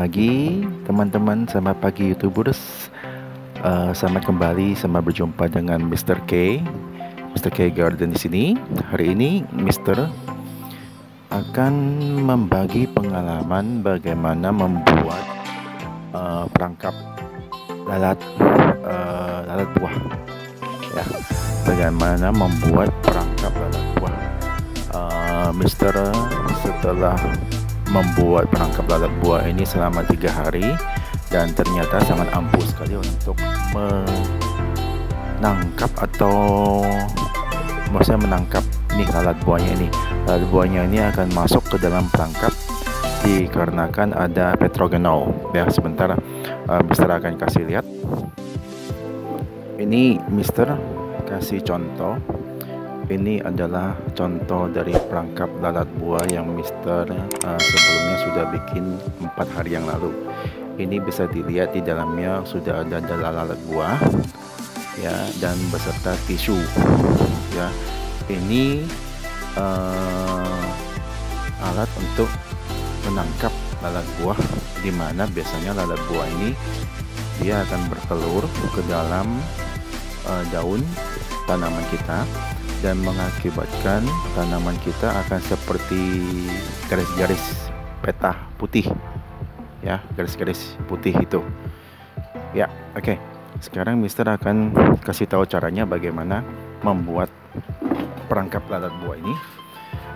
pagi teman-teman, selamat pagi YouTubers. Selamat kembali, selamat berjumpa dengan Mr. K Garden di sini. Hari ini Mr. akan membagi pengalaman bagaimana membuat perangkap lalat buah. Ya, bagaimana membuat perangkap lalat buah. Mr. setelah membuat perangkap lalat buah ini selama 3 hari dan ternyata sangat ampuh sekali untuk menangkap atau maksudnya menangkap nih lalat buahnya ini. Lalat buahnya ini akan masuk ke dalam perangkap dikarenakan ada petrogenol. Ya, sebentar Mister akan kasih lihat. Ini Mister kasih contoh. Ini adalah contoh dari perangkap lalat buah yang Mister sebelumnya sudah bikin 4 hari yang lalu. Ini bisa dilihat di dalamnya sudah ada lalat buah, ya, dan beserta tisu. Ya, ini alat untuk menangkap lalat buah, di mana biasanya lalat buah ini dia akan bertelur ke dalam daun tanaman kita dan mengakibatkan tanaman kita akan seperti garis-garis peta putih, ya, garis-garis putih itu. Ya, oke. Sekarang Mister akan kasih tahu caranya bagaimana membuat perangkap lalat buah ini.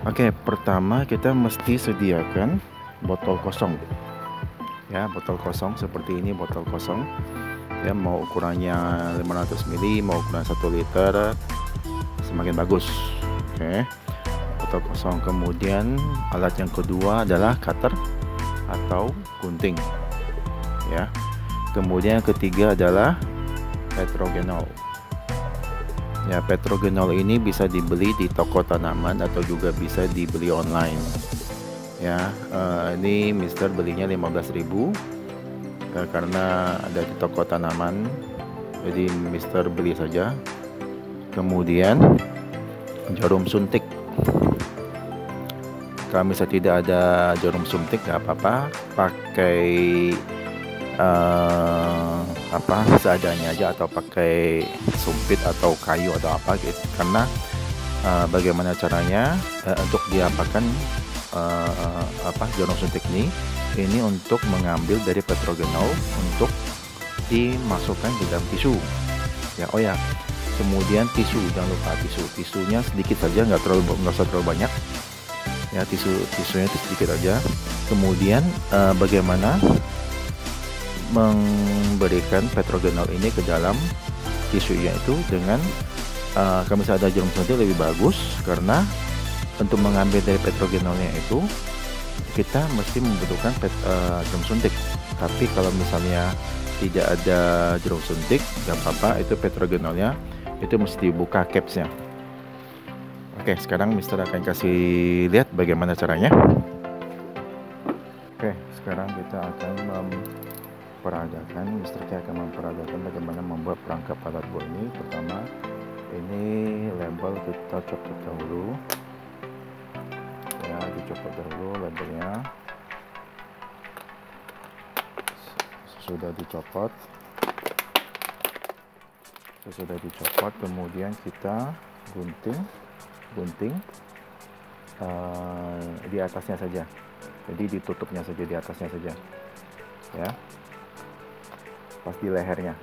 Oke, pertama kita mesti sediakan botol kosong. Ya, botol kosong seperti ini, botol kosong. Ya, mau ukurannya 500 ml, mau ukuran 1 liter, semakin bagus. Oke, botol kosong. Kemudian alat yang kedua adalah cutter atau gunting, ya. Kemudian yang ketiga adalah petrogenol. Ya, petrogenol ini bisa dibeli di toko tanaman atau juga bisa dibeli online. Ya, ini Mister belinya 15.000 karena ada di toko tanaman, jadi Mister beli saja. Kemudian jarum suntik. Kalau misalnya tidak ada jarum suntik nggak apa-apa, pakai seadanya aja, atau pakai sumpit atau kayu atau apa gitu. Karena bagaimana caranya untuk diapakan jarum suntik ini untuk mengambil dari petrogenol untuk dimasukkan ke dalam tisu. Ya, oh ya. Kemudian tisu, jangan lupa tisunya sedikit saja, nggak usah terlalu banyak, ya. Tisunya itu sedikit aja. Kemudian bagaimana memberikan petrogenol ini ke dalam tisunya itu dengan kalau misalnya ada jarum suntik lebih bagus, karena untuk mengambil dari petrogenolnya itu kita mesti membutuhkan jarum suntik. Tapi kalau misalnya tidak ada jarum suntik, nggak apa-apa, itu petrogenolnya itu mesti dibuka capsnya. Oke, sekarang Mister akan kasih lihat bagaimana caranya. Oke, sekarang kita akan Mister K akan memperagakan bagaimana membuat perangkap lalat buah ini. Pertama, ini label kita copot dahulu, ya, dicopot dahulu labelnya. Sudah dicopot, kemudian kita gunting di atasnya saja, jadi ditutupnya saja di atasnya saja, ya, pas di lehernya.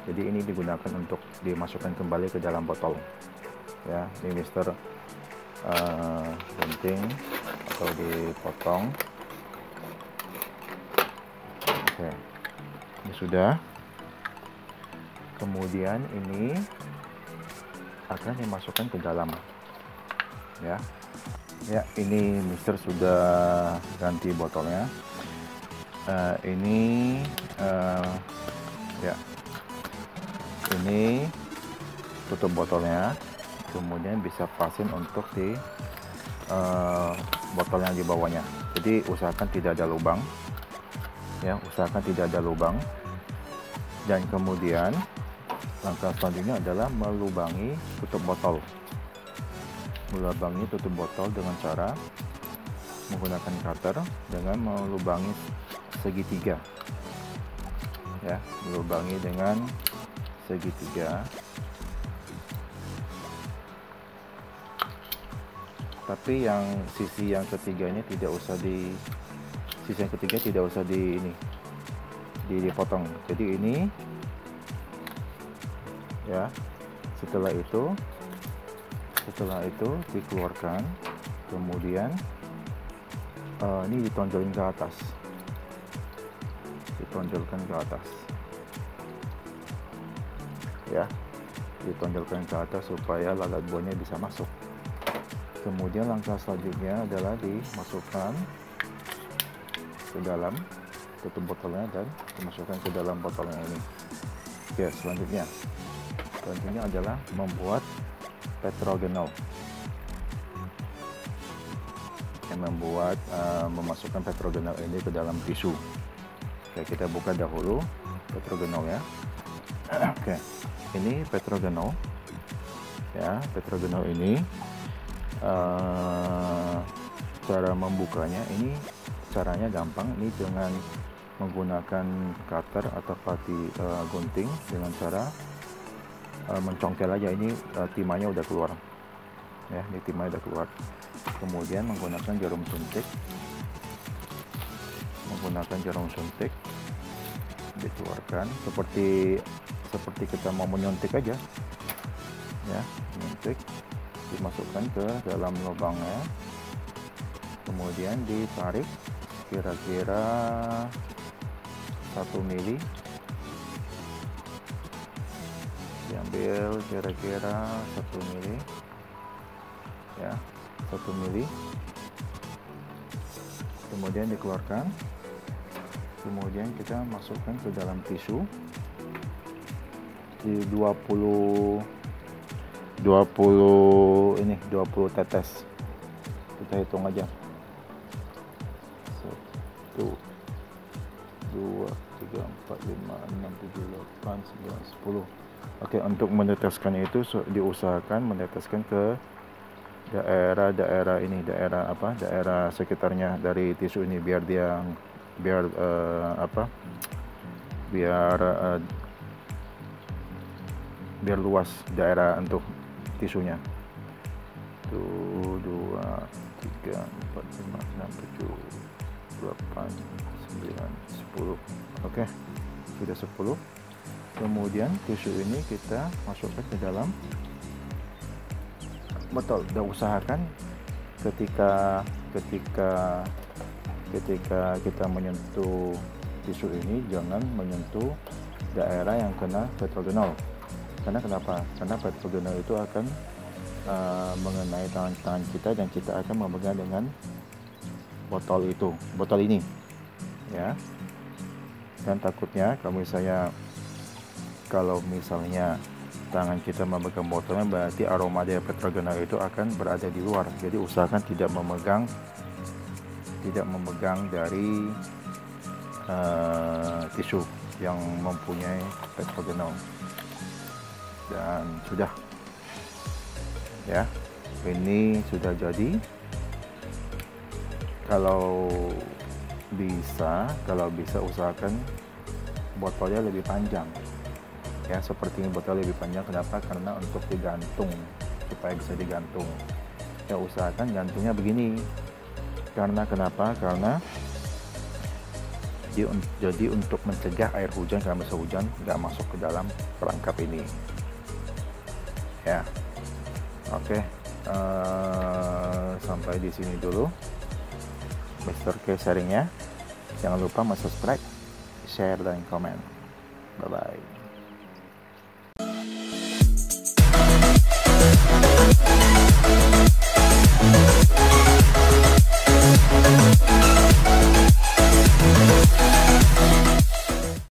Jadi ini digunakan untuk dimasukkan kembali ke dalam botol, ya. Ini Mister gunting atau dipotong. Oke, ini sudah. Kemudian ini akan dimasukkan ke dalam, ya. Ya, ini Mister sudah ganti botolnya. Ini tutup botolnya. Kemudian bisa pasin untuk di botol yang di bawahnya. Jadi usahakan tidak ada lubang, ya, Dan kemudian langkah selanjutnya adalah melubangi tutup botol. Dengan cara menggunakan cutter dengan melubangi segitiga, ya, lubangi dengan segitiga. Tapi yang sisi yang ketiganya tidak usah dipotong. Jadi ini, ya. Setelah itu dikeluarkan, kemudian ini ditonjolkan ke atas, ya, ditonjolkan ke atas supaya lalat buahnya bisa masuk. Kemudian langkah selanjutnya adalah dimasukkan ke dalam tutup botolnya dan dimasukkan ke dalam botolnya ini. Oke, selanjutnya adalah membuat petrogenol. Memasukkan petrogenol ini ke dalam tisu. Oke, kita buka dahulu petrogenol, ya. Oke, ini petrogenol, ya. Petrogenol ini cara membukanya ini caranya gampang. Ini dengan menggunakan cutter atau pati gunting, dengan cara mencongkel aja. Ini timahnya udah keluar, ya. Ini timahnya udah keluar. Kemudian menggunakan jarum suntik, dikeluarkan seperti kita mau menyuntik aja, ya. Menyuntik, dimasukkan ke dalam lubangnya, kemudian ditarik kira-kira 1 mili, diambil kira-kira 1 mili, ya, 1 mili, kemudian dikeluarkan, kemudian kita masukkan ke dalam tisu di 20 tetes. Kita hitung aja, 1, 2, 3, 4, 5, 6, 7, 8, 9, 10. Oke, untuk meneteskan itu diusahakan meneteskan ke daerah sekitarnya dari tisu ini, biar luas daerah untuk tisunya. 1, 2, 3, 4, 5, 6, 7, 8, 9, 10. Oke, sudah 10. Kemudian tisu ini kita masukkan ke dalam botol. Dan usahakan ketika kita menyentuh tisu ini, jangan menyentuh daerah yang kena petrogenol. Karena kenapa? Karena petrogenol itu akan mengenai tangan kita, dan kita akan memegang dengan botol ini, ya. Dan takutnya kalau misalnya tangan kita memegang botolnya, berarti aroma dari petrogenol itu akan berada di luar. Jadi usahakan tidak memegang dari tisu yang mempunyai petrogenol. Dan sudah, ya, ini sudah jadi. Kalau bisa usahakan botolnya lebih panjang, ya. Seperti ini botol lebih panjang. Kenapa? Karena untuk digantung, supaya bisa digantung, ya. Usahakan gantungnya begini. Karena kenapa? Karena jadi untuk mencegah air hujan, karena masa hujan nggak masuk ke dalam perangkap ini, ya. Oke, sampai di sini dulu Mr. K sharingnya. Jangan lupa subscribe, share, dan komen. Bye bye.